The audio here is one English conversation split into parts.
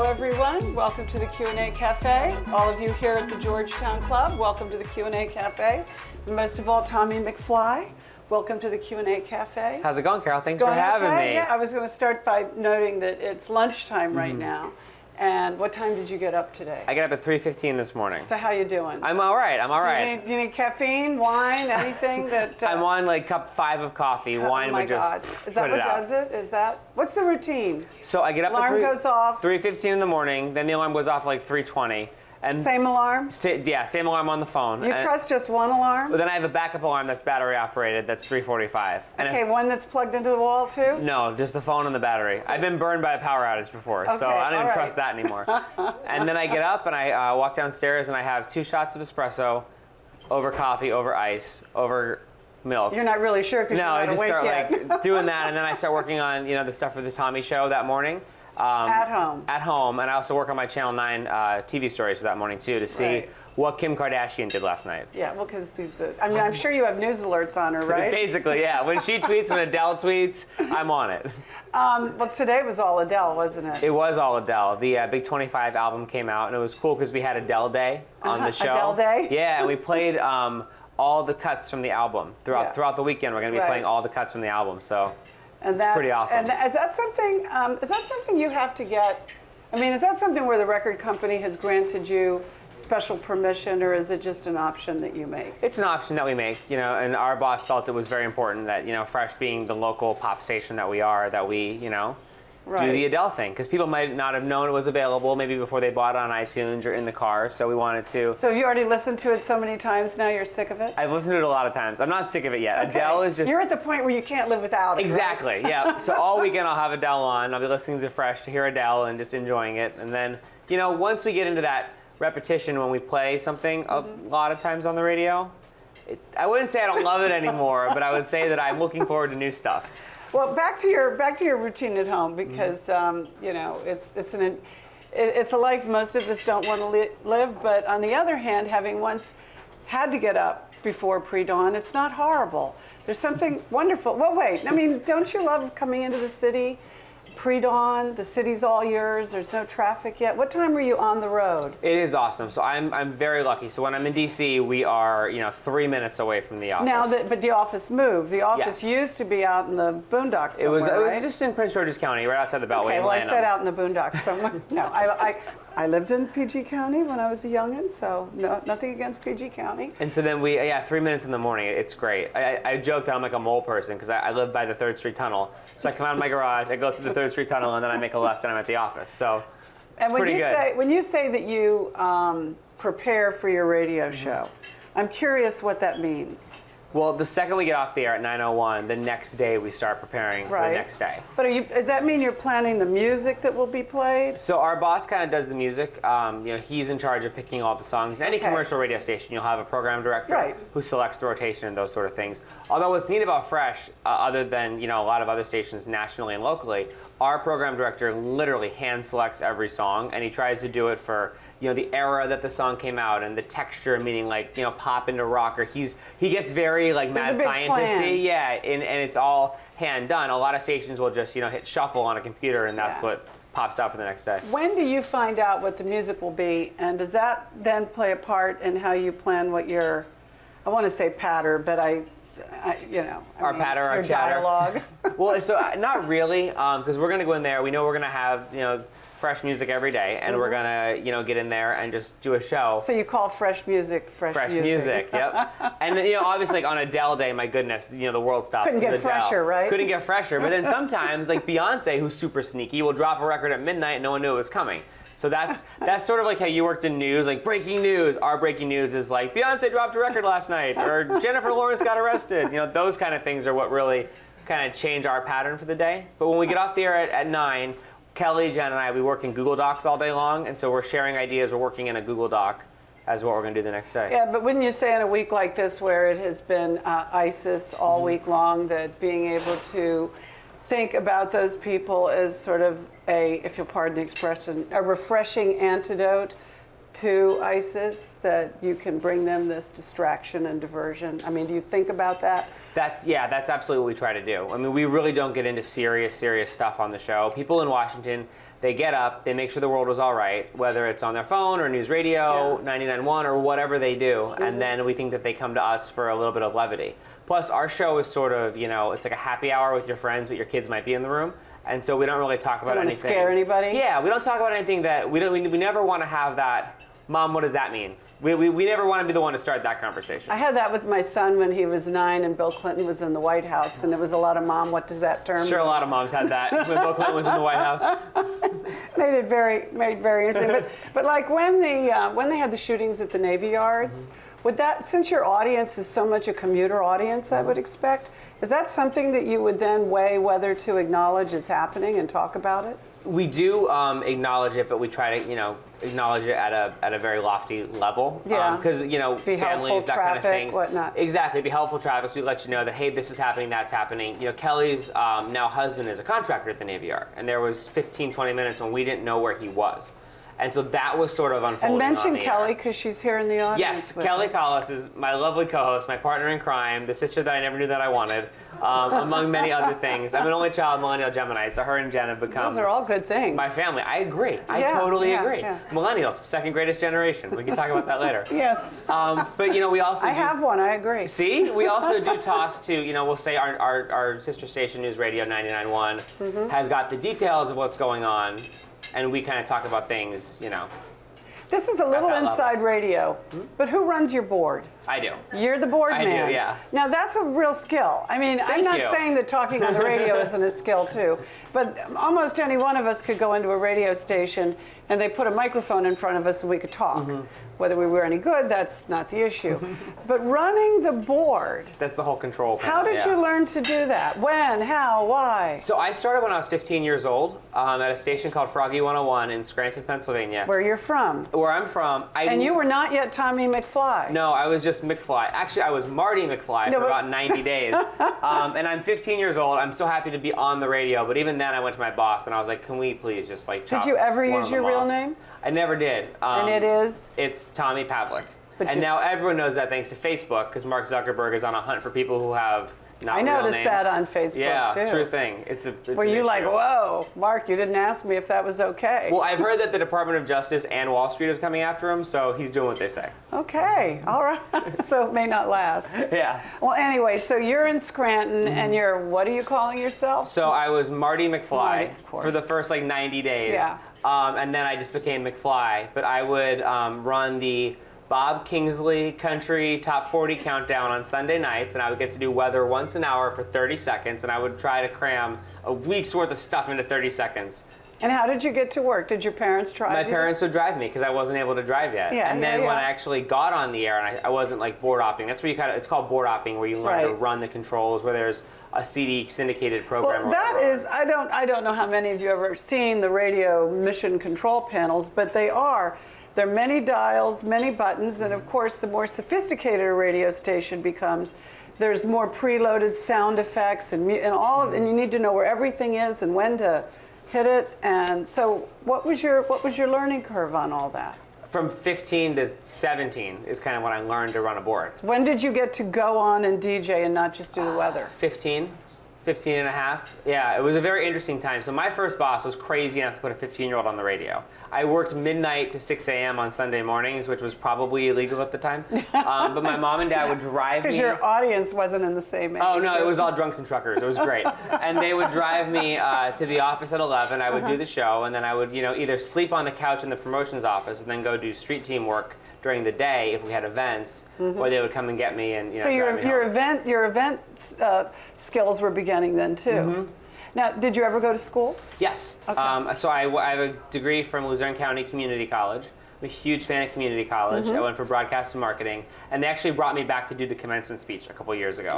everyone. Welcome to the Q&A Café. All of you here at the Georgetown Club, welcome to the Q&A Café. And most of all, Tommy McFly, welcome to the Q&A Café. How's it going, Carol? Thanks for having me. Yeah, I was going to start by noting that it's lunchtime right now. And what time did you get up today? I got up at 3:15 this morning. So how you doing? I'm all right. I'm all right. Do you need caffeine, wine, anything that? I'm on like cup 5 of coffee. Wine would just put Is that what it out. does it? Is that what's the routine? So I get up alarm at goes off 3:15 in the morning. Then the alarm goes off at like 3:20. And same alarm? Yeah, same alarm on the phone. You trust just one alarm? But then I have a backup alarm that's battery operated. That's 3:45. Okay, one that's plugged into the wall too? No, just the phone and the battery. I've been burned by a power outage before, so I don't even trust that anymore. And then I get up and I walk downstairs and I have 2 shots of espresso, over coffee, over ice, over milk. You're not really sure because you're not awake yet. No, I just start like doing that, and then I start working on the stuff for the Tommy show that morning. At home. At home, and I also work on my Channel 9 TV stories for that morning too to see what Kim Kardashian did last night. Yeah, well, because I'm sure you have news alerts on her, right? Basically, yeah. When she tweets, when Adele tweets, I'm on it. Well, today was all Adele, wasn't it? It was all Adele. The Big 25 album came out, and it was cool because we had Adele Day on the show. Adele Day? Yeah, and we played all the cuts from the album throughout the weekend. We're going to be playing all the cuts from the album, so. And that's pretty awesome. And is that something you have to get? I mean, is that something where the record company has granted you special permission, or is it just an option that you make? It's an option that we make, and our boss felt it was very important that, Fresh being the local pop station that we are, that we, do the Adele thing, because people might not have known it was available maybe before they bought it on iTunes or in the car, so we wanted to. So have you already listened to it so many times now you're sick of it? I've listened to it a lot of times. I'm not sick of it yet. Okay. Adele is just... You're at the point where you can't live without it. Exactly, right? Yeah. So all weekend I'll have Adele on. I'll be listening to Fresh to hear Adele and just enjoying it. And then, once we get into that repetition when we play something a lot of times on the radio, I wouldn't say I don't love it anymore, but I would say that I'm looking forward to new stuff. Well, back to your routine at home, because it's a life most of us don't want to live. But on the other hand, having once had to get up before pre-dawn, it's not horrible. There's something wonderful. Well, wait. I mean, don't you love coming into the city? Pre-dawn, the city's all yours, there's no traffic yet. What time were you on the road? It is awesome. So I'm very lucky. So when I'm in DC, we are 3 minutes away from the office. Now, but the office moved. The office used to be out in the boondocks somewhere, It was just in Prince George's County, right outside the Beltway. Okay, well, I said out in the boondocks somewhere. No, I lived in PG County when I was a youngin', so nothing against PG County. And so then 3 minutes in the morning, it's great. I joke that I'm like a mole person because I live by the 3rd Street Tunnel. So I come out of my garage, I go through the 3rd Street Tunnel, and then I make a left and I'm at the office. So it's pretty good. When you say that you prepare for your radio show, I'm curious what that means. Well, the second we get off the air at 9:01, the next day we start preparing for the next day. But does that mean you're planning the music that will be played? So our boss kind of does the music. He's in charge of picking all the songs. Any commercial radio station, you'll have a program director who selects the rotation and those sort of things. Although what's neat about Fresh, other than a lot of other stations nationally and locally, our program director literally hand selects every song, and he tries to do it for the era that the song came out and the texture, meaning like pop into rock, or he gets very like mad scientist-y, and it's all hand done. A lot of stations will just hit shuffle on a computer, and that's what pops out for the next day. When do you find out what the music will be, and does that then play a part in how you plan what your, I want to say patter, but our chatter. Dialogue? Well, so not really, because we're going to go in there. We know we're going to have fresh music every day, and we're gonna get in there and just do a show. So you call fresh music fresh music. Yep. And obviously like on Adele Day, my goodness, the world stops. Couldn't get fresher, right? Couldn't get fresher. But then sometimes like Beyonce, who's super sneaky, will drop a record at midnight and no one knew it was coming. So that's sort of like how you worked in news, like breaking news. Our breaking news is like Beyonce dropped a record last night, or Jennifer Lawrence got arrested. Those kind of things are what really kind of change our pattern for the day. But when we get off the air at 9, Kelly, Jen, and I, we work in Google Docs all day long, and so we're sharing ideas. We're working in a Google Doc as what we're going to do the next day. Yeah, but wouldn't you say in a week like this where it has been ISIS all week long, that being able to think about those people as sort of a, if you'll pardon the expression, a refreshing antidote to ISIS, that you can bring them this distraction and diversion? I mean, do you think about that? That's absolutely what we try to do. I mean, we really don't get into serious stuff on the show. People in Washington, they get up, they make sure the world is all right, whether it's on their phone or news radio, 99.1 or whatever they do, and then we think that they come to us for a little bit of levity. Plus, our show is sort of, it's like a happy hour with your friends, but your kids might be in the room. And so we don't really talk about anything. Don't want to scare anybody? Yeah, we don't talk about anything that, we never want to have that, Mom, what does that mean? We never want to be the one to start that conversation. I had that with my son when he was 9 and Bill Clinton was in the White House, and it was a lot of, Mom, what does that term Sure, mean? a lot of moms had that when Bill Clinton was in the White House. Made it very interesting. But like when they had the shootings at the Navy Yards, would that, since your audience is so much a commuter audience, I would expect, is that something that you would then weigh whether to acknowledge is happening and talk about it? We do acknowledge it, but we try to, acknowledge it at a very lofty level. Yeah. Because, Be families, helpful, that traffic, kind of things. whatnot. Exactly. Be helpful traffic. So we let you know that, hey, this is happening, that's happening. Kelly's now husband is a contractor at the Navy Yard, and there was 15, 20 minutes when we didn't know where he was. And so that was sort of unfolding. And mention on the Kelly air. because she's here in the audience. Yes, with Kelly me. Collis is my lovely co-host, my partner in crime, the sister that I never knew that I wanted, among many other things. I'm an only child millennial Gemini, so her and Jen have become Those are all good things. my family. I agree. I Yeah, totally agree. yeah. Millennials, second greatest generation. We can talk about that later. Yes. But we also I have one, I agree. See, we also do toss to, we'll say our sister station, News Radio 99.1, has got the details of what's going on, and we kind of talk about things, This is a little that inside radio, but who runs your board? I do. You're the board I man. do, yeah. Now that's a real skill. I mean, I'm Thank not you. saying that talking on the radio isn't a skill too, but almost any one of us could go into a radio station and they put a microphone in front of us and we could talk. Whether we were any good, that's not the issue. But running the board, That's the whole control thing. how did yeah. you learn to do that? When, how, why? So I started when I was 15 years old at a station called Froggy 101 in Scranton, Pennsylvania. Where you're from. Where I'm from. And you were not yet Tommy McFly. No, I was just McFly. Actually, I was Marty McFly for about 90 days. And I'm 15 years old. I'm so happy to be on the radio. But even then, I went to my boss and I was like, can we please just chop Did you ever one use of your them real off? name? I never did. And it is? It's Tommy Pavlik. But And now everyone knows that thanks to Facebook, because Mark Zuckerberg is on a hunt for people who have not I real noticed names. that on Facebook, yeah, too. true thing. It's Were an you like, issue. whoa, Mark, you didn't ask me if that was okay? Well, I've heard that the Department of Justice and Wall Street is coming after him, so he's doing what they say. Okay, all right. So it may not last. Yeah. Well, anyway, so you're in Scranton, and you're, what are you calling yourself? So I was Marty McFly Marty, of course. for the first 90 days. Yeah. And then I just became McFly. But I would run the Bob Kingsley Country Top 40 Countdown on Sunday nights, and I would get to do weather once an hour for 30 seconds, and I would try to cram a week's worth of stuff into 30 seconds. And how did you get to work? Did your parents drive My you? parents would drive me because I wasn't able to drive yet. Yeah, and then yeah, when yeah. I actually got on the air and I wasn't board opping, that's where you it's called board opping, where you learn to Right. run the controls, where there's a CD syndicated program. Well, that is, I don't know how many of you have ever seen the radio mission control panels, but there are many dials, many buttons, and of course, the more sophisticated a radio station becomes, there's more preloaded sound effects and and you need to know where everything is and when to hit it. And so, what was your learning curve on all that? From 15 to 17 is kind of when I learned to run a board. When did you get to go on and DJ and not just do the weather? 15 and a half. Yeah, it was a very interesting time. So my first boss was crazy enough to put a 15-year-old on the radio. I worked midnight to 6 a.m. on Sunday mornings, which was probably illegal at the time. But my mom and dad would drive me. Because your audience wasn't in the same age. Oh, no, it was all drunks and truckers. It was great. And they would drive me to the office at 11. I would do the show, and then I would, either sleep on the couch in the promotions office and then go do street team work during the day if we had events, or they would come and get me and So drive me home. your event skills were beginning then too. Now, did you ever go to school? Yes. Okay. So I have a degree from Luzerne County Community College. I'm a huge fan of community college. I went for broadcast and marketing, and they actually brought me back to do the commencement speech a couple years ago,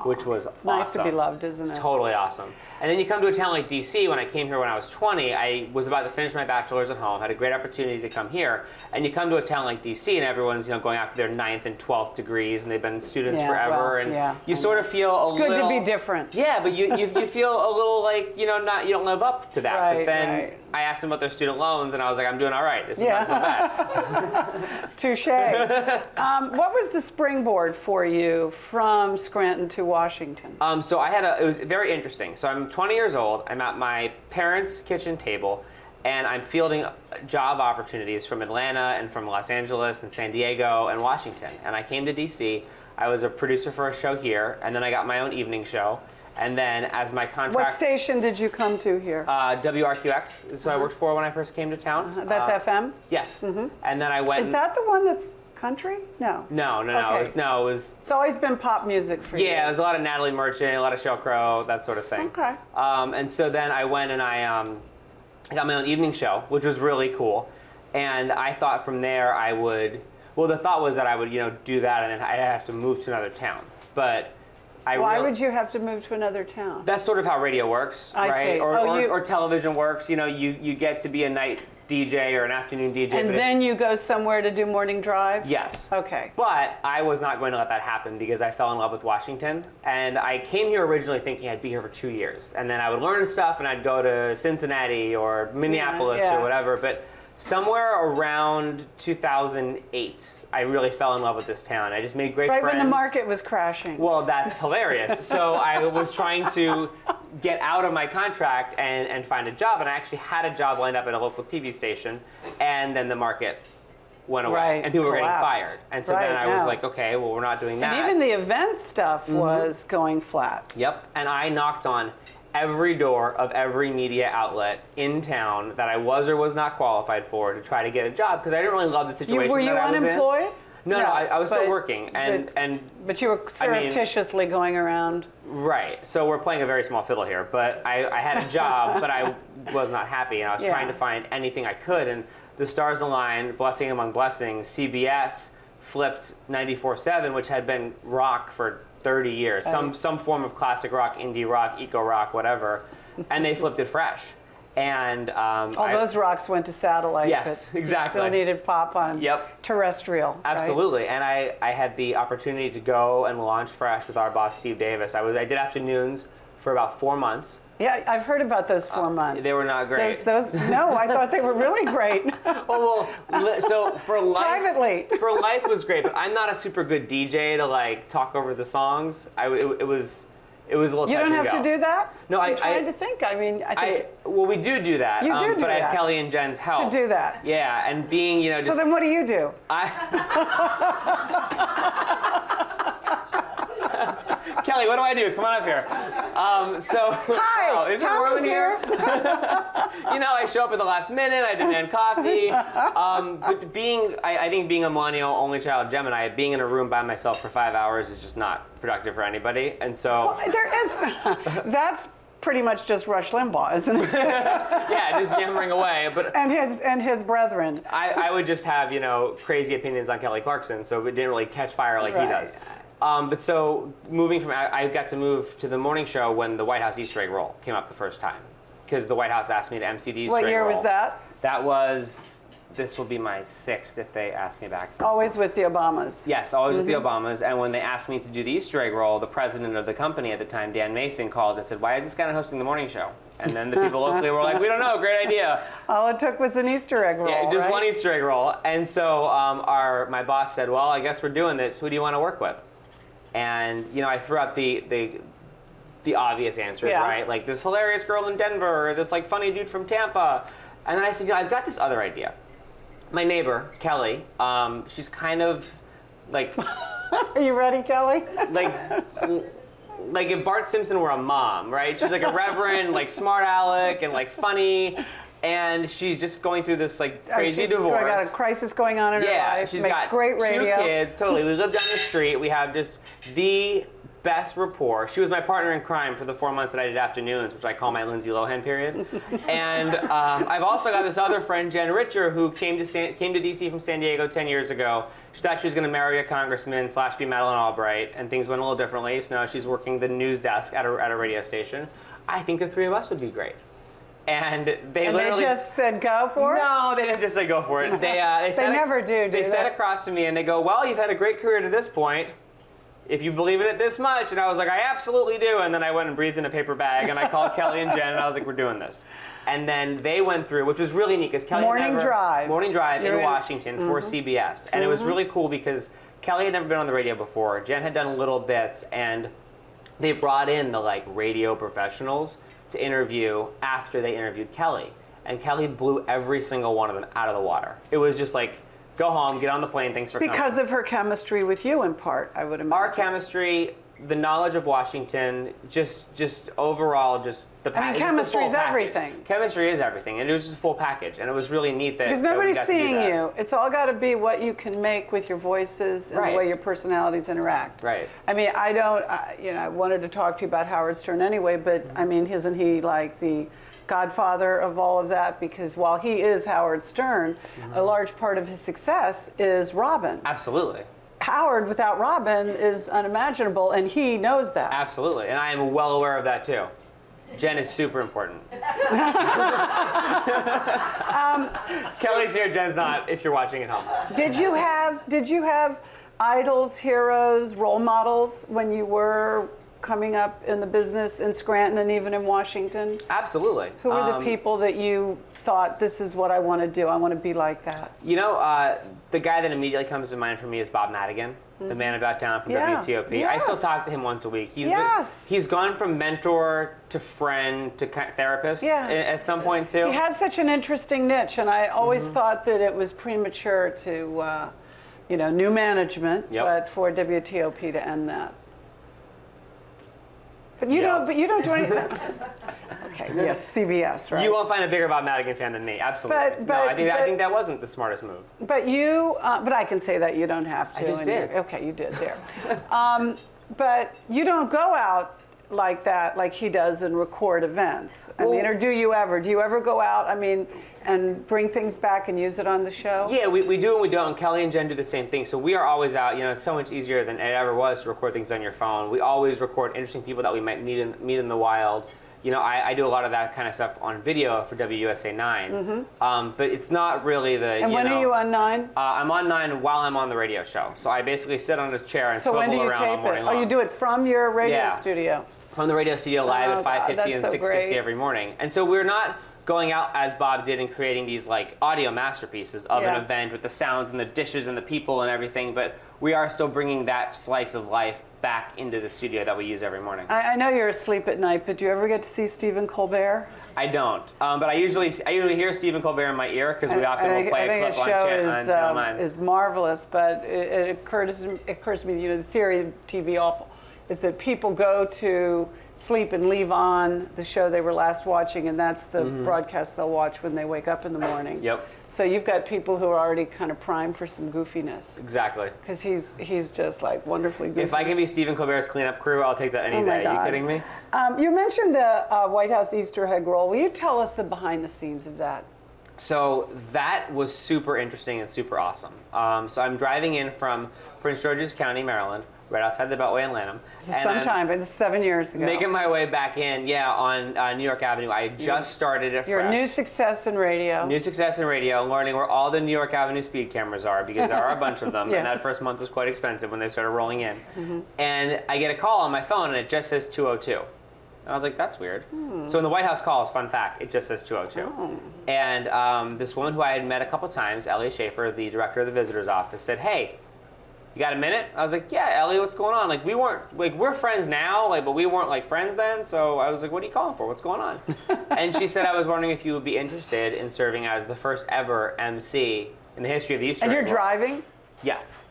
which was It's awesome. nice to be loved, isn't it? It's totally awesome. And then you come to a town like DC. When I came here when I was 20, I was about to finish my bachelor's at home, had a great opportunity to come here, and you come to a town like DC and everyone's going after their 9th and 12th degrees, and they've been students Yeah, forever, well, and yeah, you I sort of feel a It's good little... to be different. Yeah, but you feel a little like, you don't live up to that. Right, but then right. I asked them about their student loans, and I was like, I'm doing all right. This is Yeah. not so bad. Touche. What was the springboard for you from Scranton to Washington? So it was very interesting. So I'm 20 years old. I'm at my parents' kitchen table, and I'm fielding job opportunities from Atlanta and from Los Angeles and San Diego and Washington. And I came to DC. I was a producer for a show here, and then I got my own evening show. And then as my contract... What station did you come to here? WRQX. So I worked for when I first came to town. That's FM? Yes. And then I went... Is that the one that's country? No. No. Okay. It was... It's always been pop music for you. Yeah, there's a lot of Natalie Merchant, a lot of Sheryl Crow, that sort of thing. Okay. And so then I went and I got my own evening show, which was really cool. And I thought from there I would... Well, the thought was that I would, do that and then I'd have to move to another town. But... Why would you have to move to another town? That's sort of how radio works, right? I see. Or television works. You get to be a night DJ or an afternoon DJ. And then you go somewhere to do morning drives? Yes. Okay. But I was not going to let that happen because I fell in love with Washington. And I came here originally thinking I'd be here for 2 years. And then I would learn stuff and I'd go to Cincinnati or Minneapolis or whatever. But somewhere around 2008, I really fell in love with this town. I just made great friends. Right when the market was crashing. Well, that's hilarious. So I was trying to get out of my contract and find a job, and I actually had a job lined up at a local TV station, and then the market went away, and people were getting fired. And so then I was like, okay, well, we're not doing that. And even the event stuff was going flat. Yep, and I knocked on every door of every media outlet in town that I was or was not qualified for to try to get a job because I didn't really love the situation Were you that I was unemployed? in. No, I was still working, but you were surreptitiously going around. Right. So we're playing a very small fiddle here, but I had a job, but I was not happy, and I was trying to find anything I could, and the stars aligned, blessing among blessings. CBS flipped 94.7, which had been rock for 30 years, some form of classic rock, indie rock, eco rock, whatever, and they flipped it fresh. And all those rocks went to satellite. Yes, but exactly. Still needed pop on terrestrial. Absolutely, right? and I had the opportunity to go and launch Fresh with our boss Steve Davis. I did afternoons for about 4 months. Yeah, I've heard about those 4 months. They were not great. No, I thought they were really great. So for life, privately, for life was great, but I'm not a super good DJ to like talk over the songs. It was a little. You don't have to do that? No, I'm trying to think. I mean, I think. Well, we do that. You do but I have Kelly and Jen's help. To do that. Yeah, and being, So then what do you do? Kelly, what do I do? Come on up here. Hi, is Tom it warm is in here? I show up at the last minute. I demand coffee. But I think being a millennial, only child Gemini, being in a room by myself for 5 hours is just not productive for anybody. And so that's pretty much just Rush Limbaugh, isn't it? Yeah, just yammering away. But and his brethren. I would just have crazy opinions on Kelly Clarkson, so it didn't really catch fire like he does. But so I got to move to the morning show when the White House Easter egg roll came up the first time, because the White House asked me to MC the Easter egg roll. What year was that? That was. This will be my 6th if they ask me back. Always with the Obamas. Yes, always with the Obamas. And when they asked me to do the Easter egg roll, the president of the company at the time, Dan Mason, called and said, "Why is this guy hosting the morning show?" And then the people locally were like, "We don't know, great idea." All it took was an Easter egg roll. Yeah, just one Easter egg roll. And so my boss said, "Well, I guess we're doing this. Who do you want to work with?" And I threw out the obvious answers, right? Like this hilarious girl in Denver, or this like funny dude from Tampa. And then I said, I've got this other idea. My neighbor, Kelly, she's kind of like... Are you ready, Kelly? like if Bart Simpson were a mom, right? She's like a reverend, like smart aleck, and like funny, and she's just going through this like crazy divorce. She's got a crisis going on in her life. Yeah, she's got great radio. 2 kids, totally. We live down the street. We have just the best rapport. She was my partner in crime for the 4 months that I did afternoons, which I call my Lindsay Lohan period. And I've also got this other friend, Jen Richer, who came to DC from San Diego 10 years ago. She thought she was going to marry a congressman / be Madeleine Albright, and things went a little differently. So now she's working the news desk at a radio station. I think the 3 of us would be great. And they literally just said go for it? No, they didn't just say go for it. They never do They sat across to me and they go, "Well, you've had a great career to this point. if you believe in it this much. And I was like, I absolutely do. And then I went and breathed in a paper bag, and I called Kelly and Jen, and I was like, we're doing this. And then they went through, which was really neat, because Kelly Morning Drive in Washington for CBS. And it was really cool because Kelly had never been on the radio before. Jen had done little bits, and they brought in the like radio professionals to interview after they interviewed Kelly. And Kelly blew every single one of them out of the water. It was just like, go home, get on the plane, thanks for coming. Because of her chemistry with you, in part, I would imagine. Our chemistry, the knowledge of Washington, just overall, just the package. Chemistry is everything. Chemistry is everything, and it was just a full package, and it was really neat that because nobody's seeing you. It's all got to be what you can make with your voices and the way your personalities interact. Right. I mean, I don't. I wanted to talk to you about Howard Stern anyway, but I mean, isn't he like the godfather of all of that? Because while he is Howard Stern, a large part of his success is Robin. Absolutely. Howard without Robin is unimaginable, and he knows that. Absolutely, and I am well aware of that too. Jen is super important. Kelly's here, Jen's not, if you're watching at home. Did you have idols, heroes, role models when you were coming up in the business in Scranton and even in Washington? Absolutely. Who were the people that you thought, this is what I want to do, I want to be like that? You know, the guy that immediately comes to mind for me is Bob Madigan, the man about town from WTOP. Yes. I still talk to him once a week. He's gone from mentor to friend to therapist at some point too. He had such an interesting niche, and I always thought that it was premature to, new management, but for WTOP to end that. But you don't do anything. Okay, yes, CBS, right? You won't find a bigger Bob Madigan fan than me, absolutely. I think that wasn't the smartest move. But but I can say that you don't have to. I just did. Okay, you did there. But you don't go out like that, like he does, and record events. I mean, or do you ever? Do you ever go out, and bring things back and use it on the show? Yeah, we do and we don't. Kelly and Jen do the same thing. So we are always out. It's so much easier than it ever was to record things on your phone. We always record interesting people that we might meet in the wild. I do a lot of that kind of stuff on video for WUSA 9. But it's not really the. And when are you on 9? I'm on 9 while I'm on the radio show. So I basically sit on a chair and swivel around all morning long. So when do you tape it? Oh, you do it from your radio studio? From the radio studio live at 5:50 and 6:50 every morning. And so we're not going out as Bob did and creating these like audio masterpieces of an event with the sounds and the dishes and the people and everything, but we are still bringing that slice of life back into the studio that we use every morning. I know you're asleep at night, but do you ever get to see Stephen Colbert? I don't, but I usually hear Stephen Colbert in my ear because we often will play a clip on Channel 9. Is marvelous, but it occurs to me, the theory of TV awful is that people go to sleep and leave on the show they were last watching, and that's the broadcast they'll watch when they wake up in the morning. Yep. So you've got people who are already kind of primed for some goofiness. Exactly. Because he's just like wonderfully goofy. If I can be Stephen Colbert's cleanup crew, I'll take that any day. Are you kidding me? You mentioned the White House Easter egg roll. Will you tell us the behind the scenes of that? So that was super interesting and super awesome. So I'm driving in from Prince George's County, Maryland, right outside the Beltway in Lanham. Sometime, it's 7 years ago. Making my way back in, on New York Avenue. I just started at Fresh. You're a new success in radio. New success in radio, learning where all the New York Avenue speed cameras are, because there are a bunch of them, and that first month was quite expensive when they started rolling in. And I get a call on my phone, and it just says 202. And I was like, that's weird. So in the White House calls, fun fact, it just says 202. And this woman who I had met a couple times, Ellie Schaefer, the director of the visitor's office, said, hey, you got a minute? I was like, yeah, Ellie, what's going on? Like, we're friends now, but we weren't friends then. So I was like, what are you calling for? What's going on? And she said, I was wondering if you would be interested in serving as the first ever MC in the history of the Easter egg. And you're driving? Yes.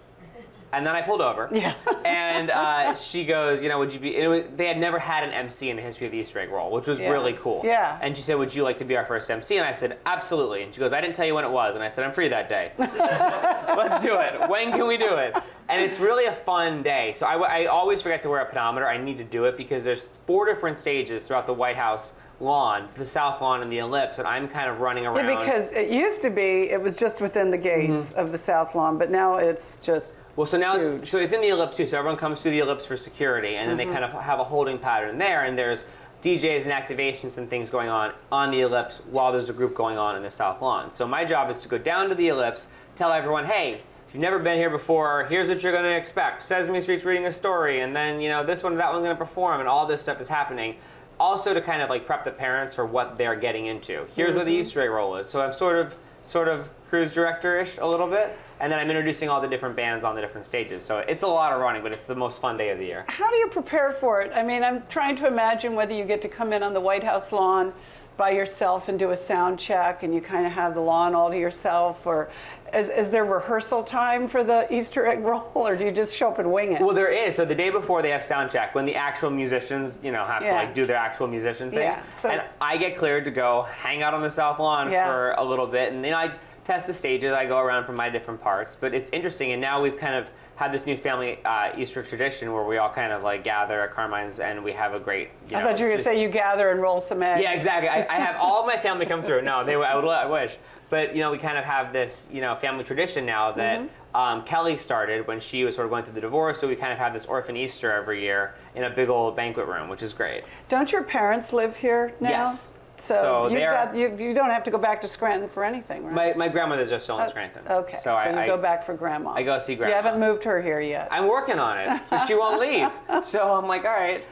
And then I pulled over. Yeah. And she goes, would you be? They had never had an MC in the history of the Easter egg roll, which was really cool. Yeah. And she said, would you like to be our first MC? And I said, absolutely. And she goes, I didn't tell you when it was. And I said, I'm free that day. Let's do it. When can we do it? And it's really a fun day. So I always forget to wear a pedometer. I need to do it because there's 4 different stages throughout the White House lawn, the South Lawn and the Ellipse, and I'm kind of running around. Yeah, because it used to be, it was just within the gates of the South Lawn, but now it's just so now huge. it's in the Ellipse too, so everyone comes through the Ellipse for security, and then they kind of have a holding pattern there, and there's DJs and activations and things going on the Ellipse while there's a group going on in the South Lawn. So my job is to go down to the Ellipse, tell everyone, hey, if you've never been here before, here's what you're going to expect. Sesame Street's reading a story, and then, this one, that one's going to perform, and all this stuff is happening. Also to kind of like prep the parents for what they're getting into. Here's what the Easter egg roll is. So I'm sort of cruise director-ish a little bit, and then I'm introducing all the different bands on the different stages. So it's a lot of running, but it's the most fun day of the year. How do you prepare for it? I mean, I'm trying to imagine whether you get to come in on the White House lawn by yourself and do a sound check, and you kind of have the lawn all to yourself, or is there rehearsal time for the Easter egg roll, or do you just show up and wing it? Well, there is. So the day before they have sound check, when the actual musicians, have to like do their actual musician thing, and I get cleared to go hang out on the South Lawn for a little bit, and I test the stages. I go around from my different parts, but it's interesting. And now we've kind of had this new family Easter tradition where we all kind of like gather at Carmine's and we have a great. I thought you were going to say you gather and roll some eggs. Yeah, exactly. I have all of my family come through. No, I wish. But we kind of have this family tradition now that Kelly started when she was sort of going through the divorce. So we kind of have this orphan Easter every year in a big old banquet room, which is great. Don't your parents live here now? Yes. So you don't have to go back to Scranton for anything, right? My grandmother's are still in Scranton. Okay, so I go back for Grandma. I go see Grandma. You haven't moved her here yet. I'm working on it, but she won't leave. So I'm like, all right.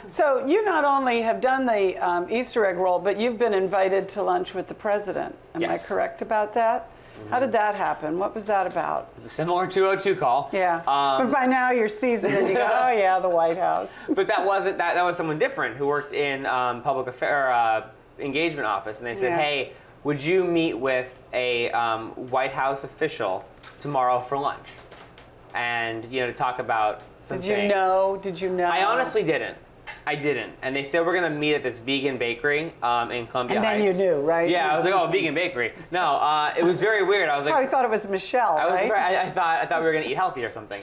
So you not only have done the Easter egg roll, but you've been invited to lunch with the president. Am I correct about that? How did that happen? What was that about? It was a similar 202 call. Yeah, but by now you're seasoned and you go, oh yeah, the White House. But that wasn't that. That was someone different who worked in public affair engagement office, and they said, hey, would you meet with a White House official tomorrow for lunch? And to talk about some things. Did you know? I honestly didn't. I didn't. And they said we're going to meet at this vegan bakery in Columbia Heights. And then you knew, right? Yeah, I was like, oh, vegan bakery. No, it was very weird. I was like, probably thought it was Michelle, right? I thought we were going to eat healthy or something.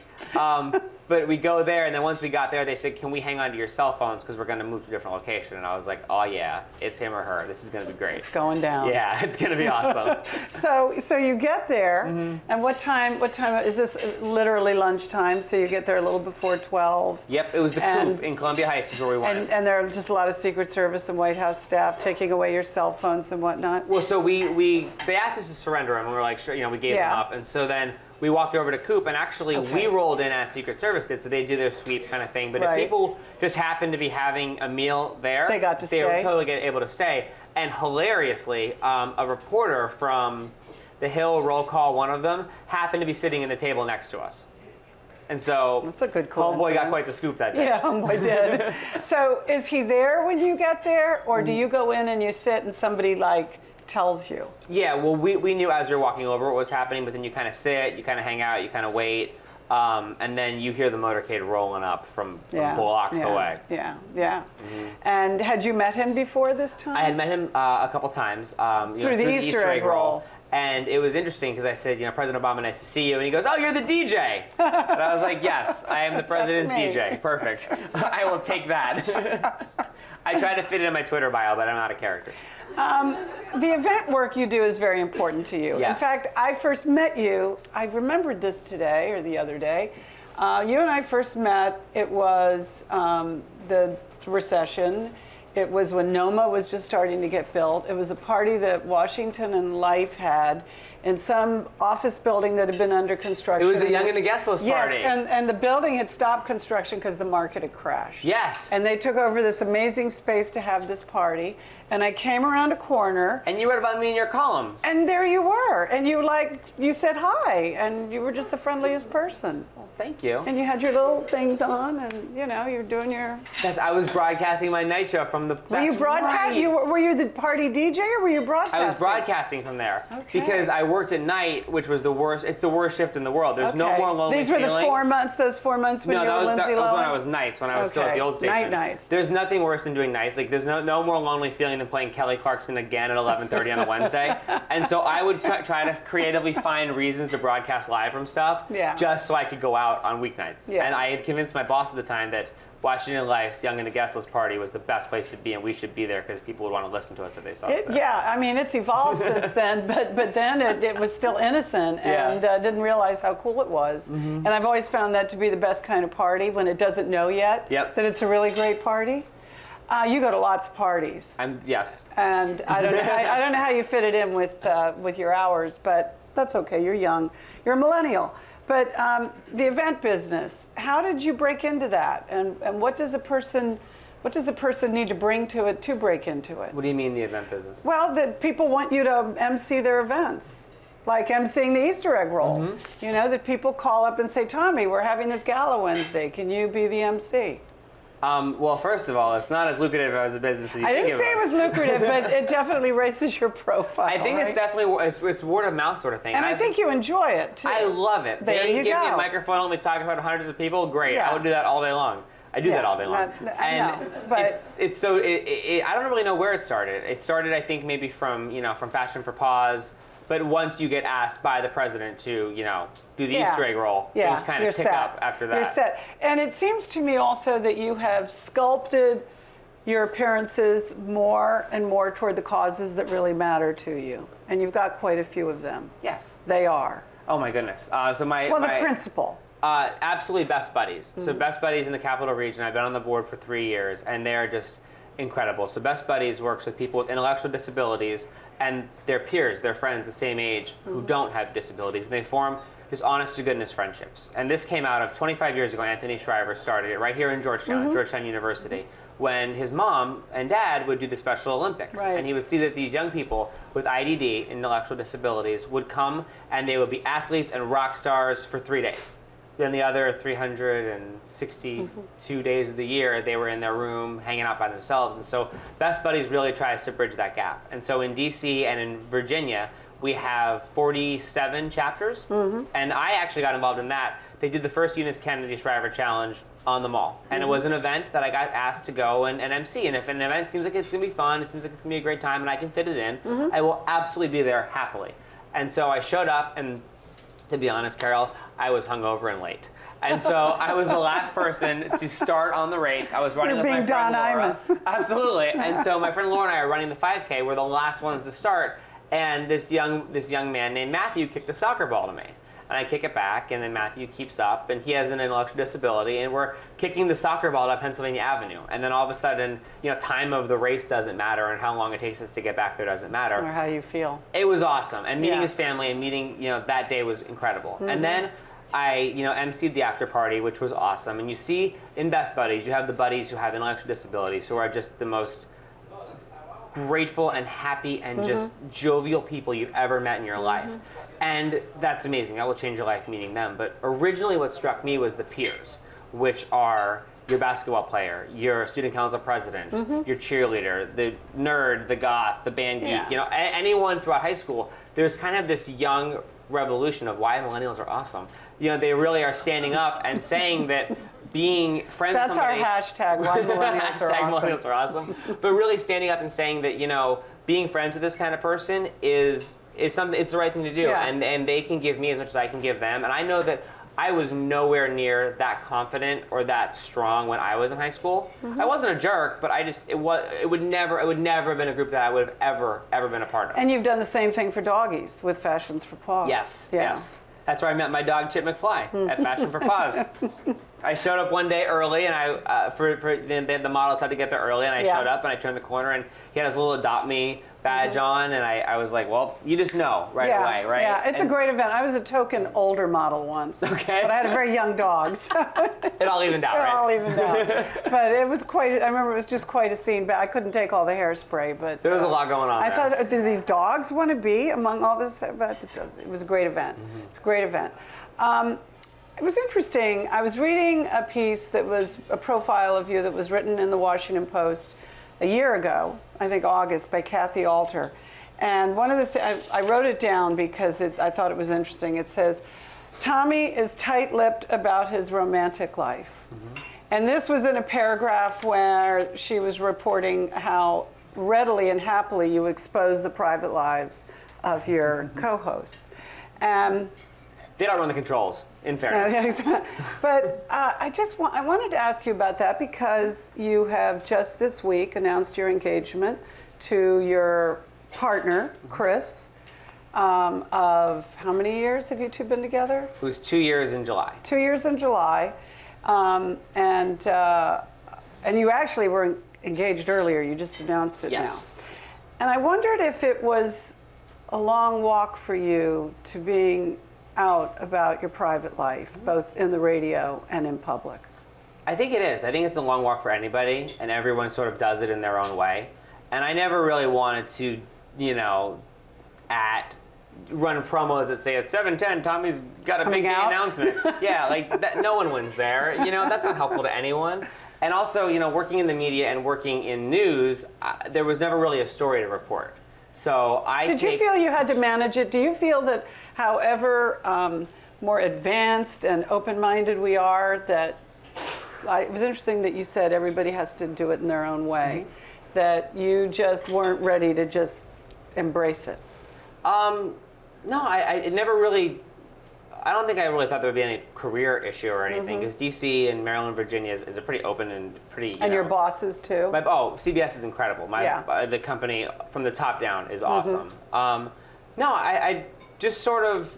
But we go there, and then once we got there, they said, can we hang on to your cell phones because we're going to move to a different location? And I was like, oh yeah, it's him or her. This is going to be great. It's going down. Yeah, it's going to be awesome. So you get there, and what time is this? Literally lunchtime, so you get there a little before 12. Yep, it was the Coop in Columbia Heights is where we went. And there are just a lot of Secret Service and White House staff taking away your cell phones and whatnot. Well, so they asked us to surrender them, and we were like, sure, we gave them up. And so then we walked over to Coop, and actually we rolled in as Secret Service did, so they do their sweep kind of thing. But if people just happened to be having a meal there, they got to stay. They were totally able to stay. And hilariously, a reporter from The Hill, Roll Call, one of them, happened to be sitting at the table next to us. And so, that's a good coincidence. Homeboy got quite the scoop that day. Yeah, homeboy did. So is he there when you get there, or do you go in and you sit and somebody tells you? Yeah, well, we knew as we were walking over what was happening, but then you kind of sit, you kind of hang out, you kind of wait, and then you hear the motorcade rolling up from blocks away. Yeah. And had you met him before this time? I had met him a couple times through the Easter egg roll. And it was interesting because I said, President Obama, nice to see you. And he goes, oh, you're the DJ. And I was like, yes, I am the president's DJ. Perfect. I will take that. I try to fit it in my Twitter bio, but I'm out of characters. The event work you do is very important to you. Yes. In fact, I first met you, I remembered this today or the other day. You and I first met, it was the recession. It was when NOMA was just starting to get built. It was a party that Washington and Life had in some office building that had been under construction. It was the Young and the Guestless party. Yes, and the building had stopped construction because the market had crashed. Yes. And they took over this amazing space to have this party. And I came around a corner. And you wrote about me in your column. And there you were. And you said hi. And you were just the friendliest person. Well, thank you. And you had your little things on, and you were doing your... I was broadcasting my night show from the... Were you broadcasting? Right. Were you the party DJ, or were you broadcasting? I was broadcasting from there. Okay. Because I worked at night, which was the worst. It's the worst shift in the world. There's no more lonely These were feeling. the 4 months, those 4 months when you were Lindsay Lohan? That was when I was nights, when I was still at the old station. Nights. There's nothing worse than doing nights. There's no more lonely feeling than playing Kelly Clarkson again at 11:30 on a Wednesday. And so I would try to creatively find reasons to broadcast live from stuff, just so I could go out on weeknights. Yeah. And I had convinced my boss at the time that Washington Life's Young and the Guestless party was the best place to be, and we should be there because people would want to listen to us if they saw us there. Yeah, I mean, it's evolved since then, but then it was still innocent, and didn't realize how cool it was. And I've always found that to be the best kind of party, when it doesn't know yet that it's a really great party. You go to lots of parties. Yes. And I don't know how you fit it in with your hours, but That's okay. You're young. You're a millennial. But the event business, how did you break into that? And what does a person need to bring to it to break into it? What do you mean the event business? Well, that people want you to MC their events. Like emceeing the Easter egg roll. Mm-hmm. You know, that people call up and say, Tommy, we're having this gala Wednesday. Can you be the MC? Well, first of all, it's not as lucrative as a business as you I think didn't say it was lucrative, but it definitely raises your profile. I think right? it's definitely it's word of mouth sort of thing. And I think you enjoy it, too. I love it. There They you give me go. a microphone and we talk about hundreds of people. Great. Yeah. I would do that all day long. I do that all day long. I know, but I don't really know where it started. It started, I think, maybe from Fashion for Pause. But once you get asked by the president to, do the Easter egg roll, things kind of pick up after that. You're set. And it seems to me also that you have sculpted your appearances more and more toward the causes that really matter to you. And you've got quite a few of them. Yes. They are. Oh my goodness. The principal. Absolutely Best Buddies. So Best Buddies in the Capital Region, I've been on the board for 3 years, and they're just incredible. So Best Buddies works with people with intellectual disabilities and their peers, their friends the same age who don't have disabilities, and they form just honest to goodness friendships. And this came out of 25 years ago. Anthony Shriver started it right here in Georgetown, at Georgetown University, when his mom and dad would do the Special Olympics. Right. And he would see that these young people with IDD, intellectual disabilities, would come and they would be athletes and rock stars for 3 days. Then the other 362 days of the year, they were in their room hanging out by themselves. And so Best Buddies really tries to bridge that gap. And so in DC and in Virginia, we have 47 chapters. And I actually got involved in that. They did the first Eunice Kennedy Shriver Challenge on the mall. And it was an event that I got asked to go and MC. And if an event seems like it's going to be fun, it seems like it's going to be a great time, and I can fit it in, I will absolutely be there happily. And so I showed up, and to be honest, Carol, I was hungover and late. And so I was the last person to start on the race. I was running with my friend Laura. Imus. Absolutely. And so my friend Laura and I are running the 5K. We're the last ones to start. And this young man named Matthew kicked a soccer ball to me. And I kick it back, and then Matthew keeps up, and he has an intellectual disability, and we're kicking the soccer ball up Pennsylvania Avenue. And then all of a sudden, time of the race doesn't matter, and how long it takes us to get back there doesn't matter. Or how you feel. It was awesome. And meeting his family and meeting, that day was incredible. And then I, emceed the after party, which was awesome. And you see in Best Buddies, you have the buddies who have intellectual disabilities, who are just the most grateful and happy and just jovial people you've ever met in your life. And that's amazing. That will change your life meeting them. But originally what struck me was the peers, which are your basketball player, your student council president, your cheerleader, the nerd, the goth, the band geek, anyone throughout high school. There's kind of this young revolution of why millennials are awesome. They really are standing up and saying that being friends with somebody... That's our hashtag, why millennials are awesome. millennials are awesome. But really standing up and saying that, being friends with this kind of person is something, it's the right thing to do. Yeah. And they can give me as much as I can give them. And I know that I was nowhere near that confident or that strong when I was in high school. I wasn't a jerk, but it would never have been a group that I would have ever been a part of. And you've done the same thing for doggies with Fashions for Paws. Yes. That's where I met my dog Chip McFly at Fashion for Paws. I showed up one day early, and the models had to get there early, and I showed up, and I turned the corner, and he had his little Adopt Me badge on, and I was like, well, you just know right away, right? Yeah, it's a great event. I was a token older model once. Okay. But I had a very young dog, so it all evened out, it right? all evened out. But it was I remember it was just quite a scene, but I couldn't take all the hairspray, but... There was a lot going on I there. thought, do these dogs want to be among all this? But it was a great event. It's a great event. It was interesting. I was reading a piece that was a profile of you that was written in the Washington Post a year ago, I think August, by Kathy Alter. And one of the things, I wrote it down because I thought it was interesting. It says, Tommy is tight-lipped about his romantic life. And this was in a paragraph where she was reporting how readily and happily you expose the private lives of your co-hosts. They don't run the controls, in fairness. But I wanted to ask you about that because you have just this week announced your engagement to your partner, Chris, of how many years have you two been together? It was 2 years in July. 2 years in July. And you actually were engaged earlier. You just announced it now. Yes. And I wondered if it was a long walk for you to being out about your private life, both in the radio and in public? I think it is. I think it's a long walk for anybody, and everyone sort of does it in their own way. And I never really wanted to, run promos that say at 7:10, Tommy's got a big announcement. Yeah, like that, no one wins there. That's not helpful to anyone. And also, working in the media and working in news, there was never really a story to report. So Did you feel you had to manage it? Do you feel that however more advanced and open-minded we are, that it was interesting that you said everybody has to do it in their own way, that you just weren't ready to just embrace it? No, I never really. I don't think I really thought there would be any career issue or anything, because DC and Maryland, Virginia is a pretty open and pretty. And your bosses too. CBS is incredible. The company from the top down is awesome. No, I just sort of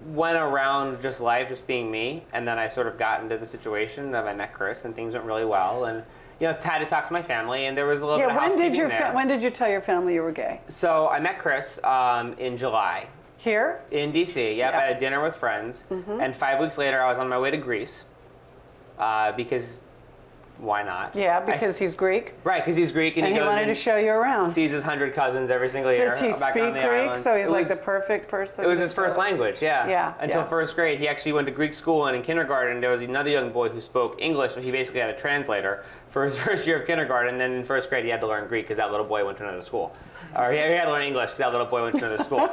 went around just life, just being me, and then I sort of got into the situation of I met Chris, and things went really well, and had to talk to my family, and there was a little bit of housekeeping there. When did you tell your family you were gay? So I met Chris in July. Here? In DC, yep. I had a dinner with friends, and 5 weeks later I was on my way to Greece, because why not? Yeah, because he's Greek. Right, because he's Greek, and he goes wanted to show you around. Sees his 100 cousins every single year. Does he speak Greek? Island. So he's like the perfect person. It was his first language, yeah. Yeah. Until first grade, he actually went to Greek school, and in kindergarten there was another young boy who spoke English, so he basically had a translator for his first year of kindergarten. And then in first grade he had to learn Greek because that little boy went to another school. Or he had to learn English because that little boy went to another school.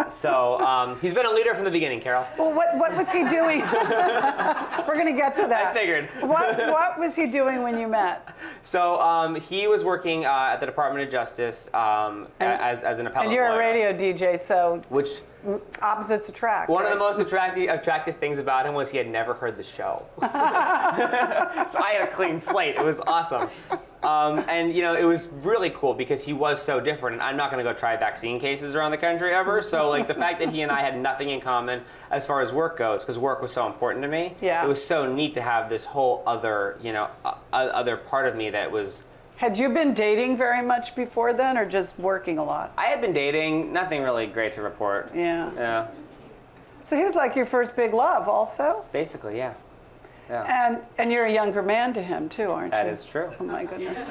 So he's been a leader from the beginning, Carol. Well, what was he doing? We're going to get to that. I figured. What was he doing when you met? So he was working at the Department of Justice as an appellate And you're lawyer. a radio DJ, so which opposites attract. One of the most attractive things about him was he had never heard the show. So I had a clean slate. It was awesome. And it was really cool because he was so different. And I'm not going to go try vaccine cases around the country ever. So like the fact that he and I had nothing in common as far as work goes, because work was so important to me. Yeah. It was so neat to have this whole other, other part of me that was. Had you been dating very much before then, or just working a lot? I had been dating, nothing really great to report. Yeah. Yeah. So he was like your first big love, also. Basically, yeah. Yeah. And you're a younger man to him too, aren't you? That is true. Oh my goodness.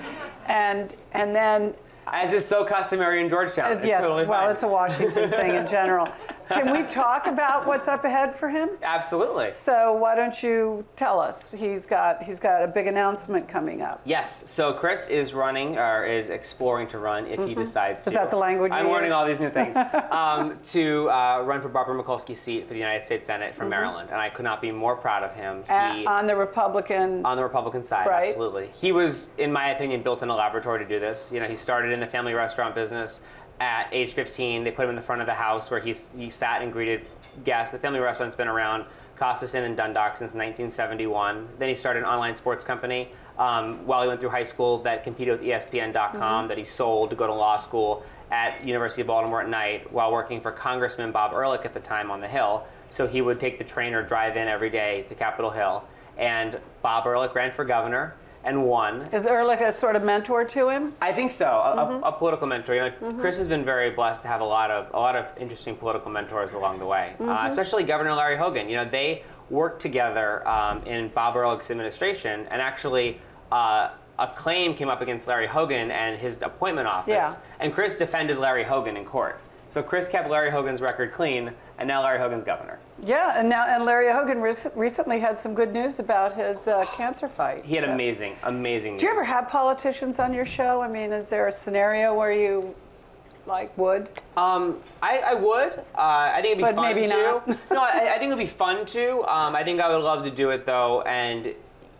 And then. As is so customary in Georgetown. It's yes, totally well, fine. it's a Washington thing in general. Can we talk about what's up ahead for him? Absolutely. So why don't you tell us? He's got a big announcement coming up. Yes. So Chris is running, or is exploring to run, if he decides to. Is that the language I'm you learning use? all these new things. To run for Barbara Mikulski's seat for the United States Senate from Maryland, and I could not be more proud of him. On the Republican. On the Republican side, right. Absolutely. He was, in my opinion, built in a laboratory to do this. He started in the family restaurant business. At age 15, they put him in the front of the house where he sat and greeted guests. The family restaurant's been around, Costas Inn and Dundalk, since 1971. Then he started an online sports company while he went through high school that competed with ESPN.com that he sold to go to law school at University of Baltimore at night while working for Congressman Bob Ehrlich at the time on the Hill. So he would take the train or drive in every day to Capitol Hill. And Bob Ehrlich ran for governor and won. Is Ehrlich a sort of mentor to him? I think so, a political mentor. Chris has been very blessed to have a lot of interesting political mentors along the way, especially Governor Larry Hogan. They worked together in Bob Ehrlich's administration, and actually a claim came up against Larry Hogan and his appointment office, and Chris defended Larry Hogan in court. So Chris kept Larry Hogan's record clean, and now Larry Hogan's governor. Yeah, and Larry Hogan recently had some good news about his cancer fight. He had amazing news. Do you ever have politicians on your show? I mean, is there a scenario where you would? I would. I think it'd be but fun maybe to. Not. No, I think it'd be fun to. I think I would love to do it though, and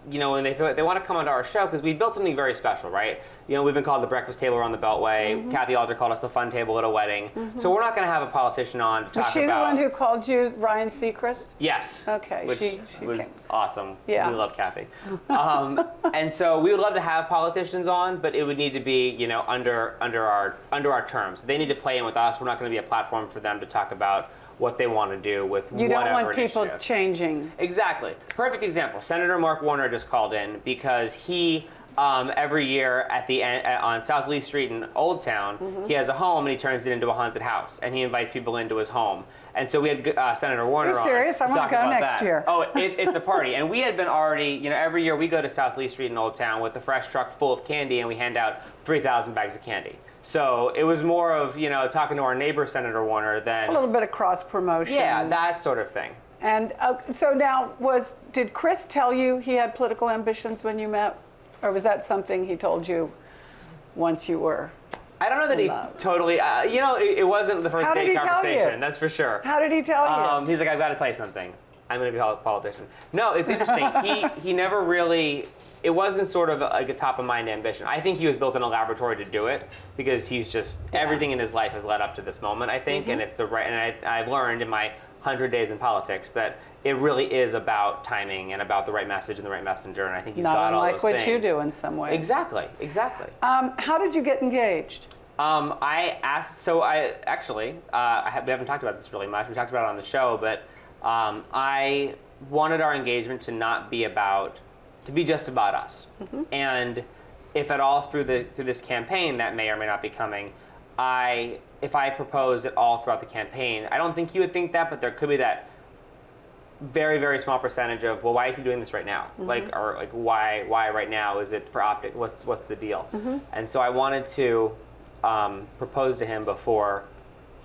when they feel like they want to come onto our show, because we built something very special, right? We've been called the breakfast table around the Beltway. Kathy Alter called us the fun table at a wedding. So we're not going to have a politician on to talk about. Was she the one who called you Ryan Seacrest? Yes. Okay. Which she was came. awesome. Yeah. We love Kathy. And so we would love to have politicians on, but it would need to be, under our terms. They need to play in with us. We're not going to be a platform for them to talk about what they want to do with whatever You don't want people initiative. changing. Exactly. Perfect example. Senator Mark Warner just called in because he every year at the end on South Lee Street in Old Town, he has a home and he turns it into a haunted house, and he invites people into his home. And so we had Senator Warner on. Are you serious? I'm going to go next year. Oh, it's a party. And we had been already, every year we go to South Lee Street in Old Town with the fresh truck full of candy, and we hand out 3,000 bags of candy. So it was more of, talking to our neighbor, Senator Warner, than... A little bit of cross-promotion. Yeah, that sort of thing. And so now, did Chris tell you he had political ambitions when you met? Or was that something he told you once you were? I don't know that he totally, it wasn't the first date conversation, that's for sure. How did he tell you? He's like, I've got to tell you something. I'm going to be a politician. No, it's interesting. He never really, it wasn't sort of like a top of mind ambition. I think he was built in a laboratory to do it because he's just, everything in his life has led up to this moment, I think, and it's the right, and I've learned in my 100 days in politics that it really is about timing and about the right message and the right messenger, and I think he's got all those things. Not unlike what you do in some ways. Exactly. How did you get engaged? I asked, so I actually, we haven't talked about this really much, we talked about it on the show, but I wanted our engagement to not be to be just about us. And if at all through this campaign that may or may not be coming, if I proposed at all throughout the campaign, I don't think he would think that, but there could be that very, very small percentage of, well, why is he doing this right now? Or why right now? Is it for optic? What's the deal? And so I wanted to propose to him before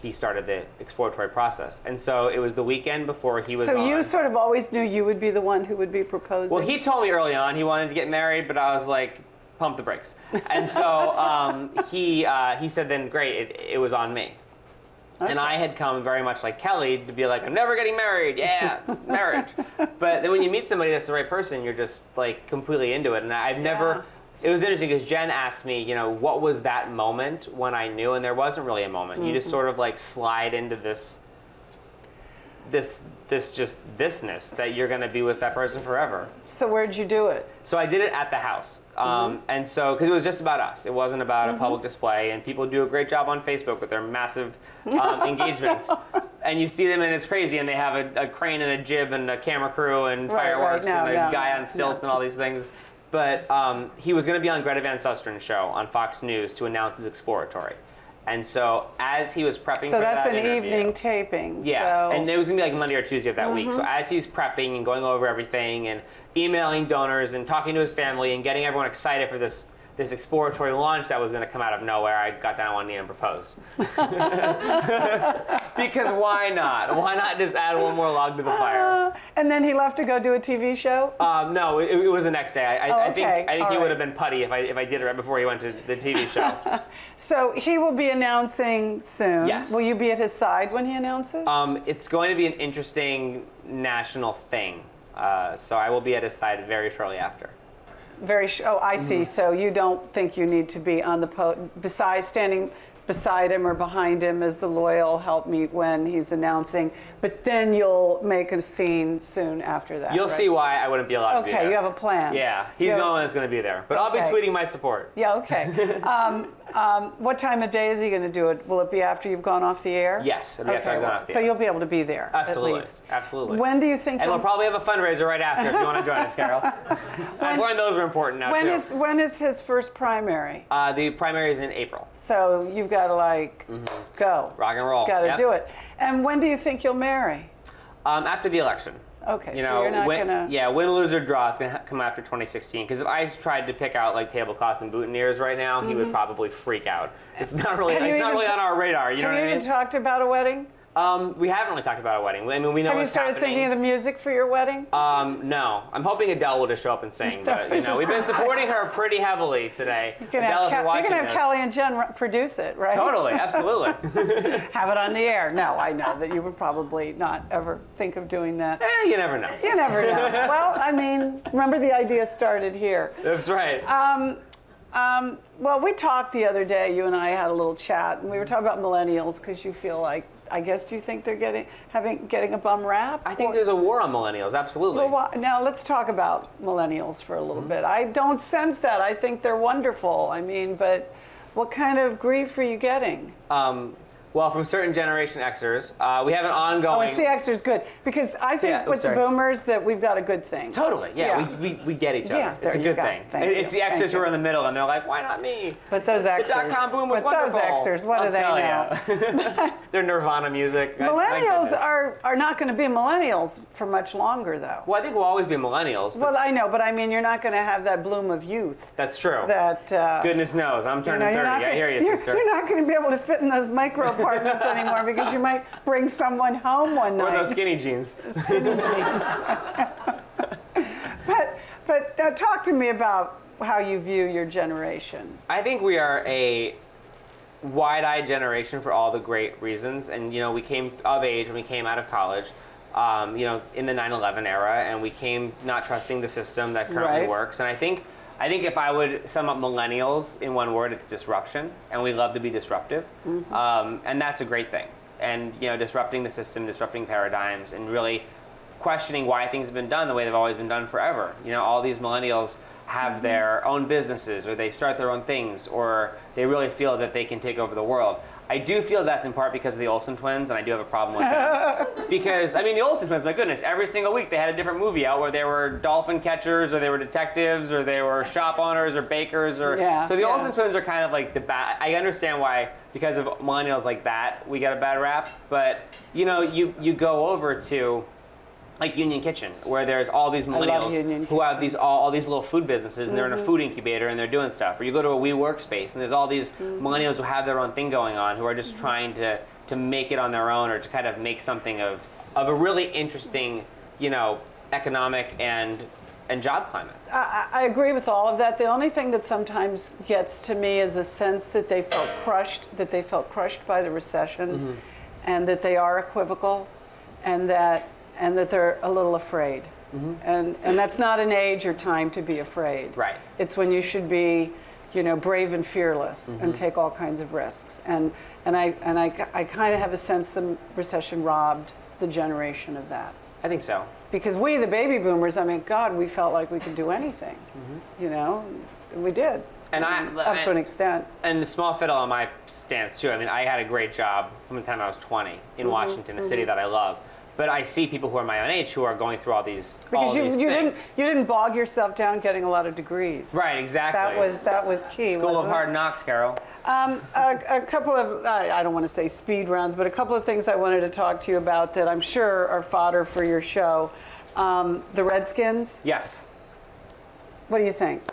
he started the exploratory process. And so it was the weekend before he was on. So you sort of always knew you would be the one who would be proposing? Well, he told me early on he wanted to get married, but I was like, pump the brakes. And so he said then, great, it was on me. Okay. And I had come very much like Kelly to be like, I'm never getting married, yeah, marriage. But then when you meet somebody that's the right person, you're just like completely into it. And I've never, it was interesting because Jen asked me, what was that moment when I knew? And there wasn't really a moment. You just sort of like slide into thisness that you're going to be with that person forever. So where'd you do it? So I did it at the house. And so, because it was just about us. It wasn't about a public display. And people do a great job on Facebook with their massive engagements. And you see them and it's crazy. And they have a crane and a jib and a camera crew and fireworks and a guy on stilts and all these things. But he was going to be on Greta Van Susteren's show on Fox News to announce his exploratory. And so as he was prepping for that interview... So that's an evening taping. Yeah, and it was going to be like Monday or Tuesday of that week. So as he's prepping and going over everything and emailing donors and talking to his family and getting everyone excited for this exploratory launch that was going to come out of nowhere, I got down on one knee and proposed. Because why not? Why not just add one more log to the fire? And then he left to go do a TV show? No, it was the next day. I think he would have been putty if I did it right before he went to the TV show. So he will be announcing soon. Yes. Will you be at his side when he announces? It's going to be an interesting national thing. So I will be at his side very shortly after. I see. So you don't think you need to be on the standing beside him or behind him as the loyal helpmeet when he's announcing, but then you'll make a scene soon after that. You'll see why I wouldn't be allowed to be there. Okay, you have a plan. Yeah, he's the only one that's going to be there. But I'll be tweeting my support. Yeah, okay. What time of day is he going to do it? Will it be after you've gone off the air? Yes, it'll be after I've gone off the air. So you'll be able to be there, Absolutely. at least. Absolutely. When do you think And we'll probably have a fundraiser right after if you want to join us, Carol. I've learned those are important now, too. When is his first primary? The primary is in April. So you've got to, go. Rock and roll. Got to do it. And when do you think you'll marry? After the election. Okay, so you're not going to... Yeah, win, lose, or draw, it's going to come after 2016. Because if I tried to pick out like tablecloths and boutonnieres right now, he would probably freak out. It's not really on our radar, you know what I mean? Have you even talked about a wedding? We haven't really talked about a wedding. I mean, we know Have you started thinking of the music for your wedding? No. I'm hoping Adele will just show up and sing. But, we've been supporting her pretty heavily today. You're going to have Kelly and Jen produce it, right? Totally, absolutely. Have it on the air. No, I know that you would probably not ever think of doing that. You never know. You never know. Well, I mean, remember the idea started here. That's right. Well, we talked the other day, you and I had a little chat, and we were talking about millennials because you feel like, I guess, do you think they're getting a bum rap? I think there's a war on millennials, absolutely. Well, now let's talk about millennials for a little bit. I don't sense that. I think they're wonderful. I mean, but what kind of grief are you getting? Well, from certain Generation Xers, we have an ongoing. Oh, and see, Xers good because I think with the Boomers that we've got a good thing. Totally, yeah. We get each other. Yeah, it's a good thing. It's the Xers who are in the middle, and they're like, why not me? But those Xers. The dot-com boom was wonderful. Those Xers, what do they know? They're Nirvana music. Millennials are not going to be millennials for much longer, though. Well, I think we'll always be millennials. Well, I know, but I mean, you're not going to have that bloom of youth. That's true. That goodness knows, I'm turning 30. I hear you, sister. You're not going to be able to fit in those micro apartments anymore because you might bring someone home one night. Or those skinny jeans. Skinny jeans. But talk to me about how you view your generation. I think we are a wide-eyed generation for all the great reasons, and we came of age when we came out of college. In the 9/11 era, and we came not trusting the system that currently works. And I think if I would sum up millennials in one word, it's disruption, and we love to be disruptive, and that's a great thing. And disrupting the system, disrupting paradigms, and really questioning why things have been done the way they've always been done forever. All these millennials have their own businesses, or they start their own things, or they really feel that they can take over the world. I do feel that's in part because of the Olsen twins, and I do have a problem with that. Because, the Olsen twins, my goodness, every single week they had a different movie out where they were dolphin catchers, or they were detectives, or they were shop owners, or bakers, so the Olsen twins are kind of like the bad. I understand why, because of millennials like that, we get a bad rap, but you go over to like Union Kitchen, where there's all these millennials who have all these little food businesses, and they're in a food incubator and they're doing stuff. Or you go to a WeWork space, and there's all these millennials who have their own thing going on, who are just trying to make it on their own, or to kind of make something of a really interesting, economic and job climate. I agree with all of that. The only thing that sometimes gets to me is a sense that they felt crushed by the recession, and that they are equivocal, and that they're a little afraid. And that's not an age or time to be afraid. Right. It's when you should be, brave and fearless and take all kinds of risks. And I kind of have a sense the recession robbed the generation of that. I think so. Because we, the baby boomers, God, we felt like we could do anything. And we did. And up to an extent. And the small fiddle on my stance too. I had a great job from the time I was 20 in Washington, a city that I love. But I see people who are my own age who are going through all these things. You didn't bog yourself down getting a lot of degrees. Right, exactly. That was key. School of Hard Knocks, Carol. A couple of, I don't want to say speed rounds, but a couple of things I wanted to talk to you about that I'm sure are fodder for your show. The Redskins. Yes. What do you think?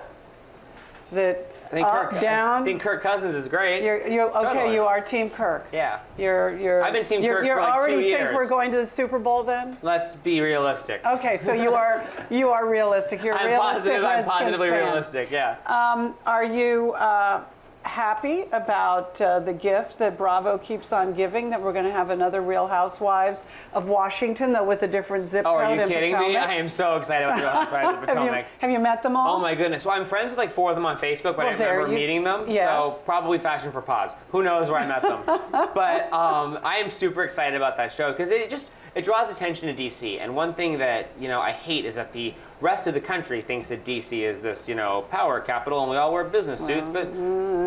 Is it up, down? I think Kirk Cousins is great. You're okay. Totally. You are Team Kirk. Yeah. I've been Team Kirk for like 2 years. You already think we're going to the Super Bowl then? Let's be realistic. Okay, so you are realistic. You're a realistic Redskins I'm positively fan. realistic. Yeah. Are you happy about the gift that Bravo keeps on giving, that we're going to have another Real Housewives of Washington, though with a different zip code? Oh, are you kidding Potomac? me? I am so excited about Real Housewives of Potomac. Have you met them all? Oh my goodness. Well, I'm friends with like 4 of them on Facebook, but I remember meeting them. Yes. So probably Fashion for Pause. Who knows where I met them? But I am super excited about that show because it draws attention to DC. And one thing that I hate is that the rest of the country thinks that DC is this power capital, and we all wear business suits. But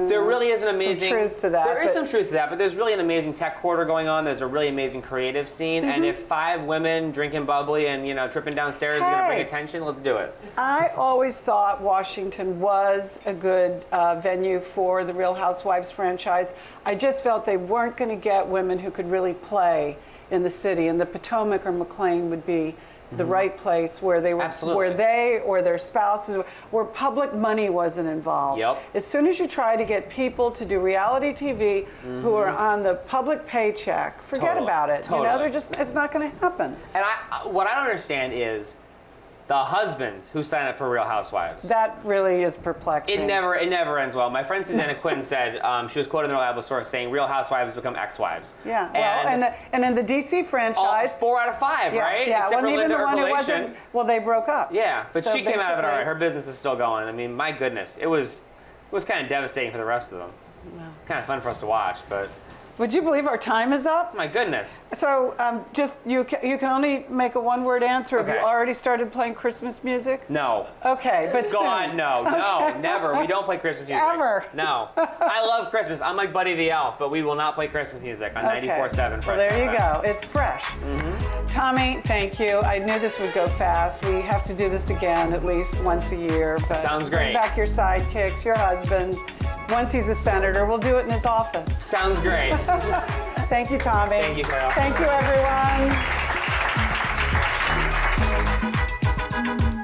there really is an amazing truth to that. There is some truth to that, but there's really an amazing tech quarter going on. There's a really amazing creative scene, and if 5 women drinking bubbly and tripping downstairs is going to bring attention, let's do it. I always thought Washington was a good venue for the Real Housewives franchise. I just felt they weren't going to get women who could really play in the city, and the Potomac or McLean would be the right place where they were, where they or their spouses, where public money wasn't involved. Yep. As soon as you try to get people to do reality TV who are on the public paycheck, forget about it. Totally. It's not going to happen. And what I don't understand is the husbands who sign up for Real Housewives. That really is perplexing. It never ends well. My friend Susanna Quinn said, she was quoted in a reliable source saying, Real Housewives become ex-wives. Yeah, and in the DC franchise... 4 out of 5, right? Yeah, Except for even Linda the one who Relation. wasn't... Well, they broke up. Yeah, but So she came out of it all right. basically- Her business is still going. My goodness. It was kind of devastating for the rest of them. No. Kind of fun for us to watch, but... Would you believe our time is up? My goodness. So just, you can only make a one-word answer. Okay. Have you already started playing Christmas music? No. Okay, but God, soon. no, no, never. We don't play Christmas music. Ever. No. I love Christmas. I'm like Buddy the Elf, but we will not play Christmas music on 94.7 Fresh. Well, there you go. It's fresh. Tommy, thank you. I knew this would go fast. We have to do this again at least once a year. But Sounds great. Bring back your sidekicks, your husband. Once he's a senator, we'll do it in his office. Sounds great. Thank you, Tommy. Thank you, Carol. Thank you, everyone.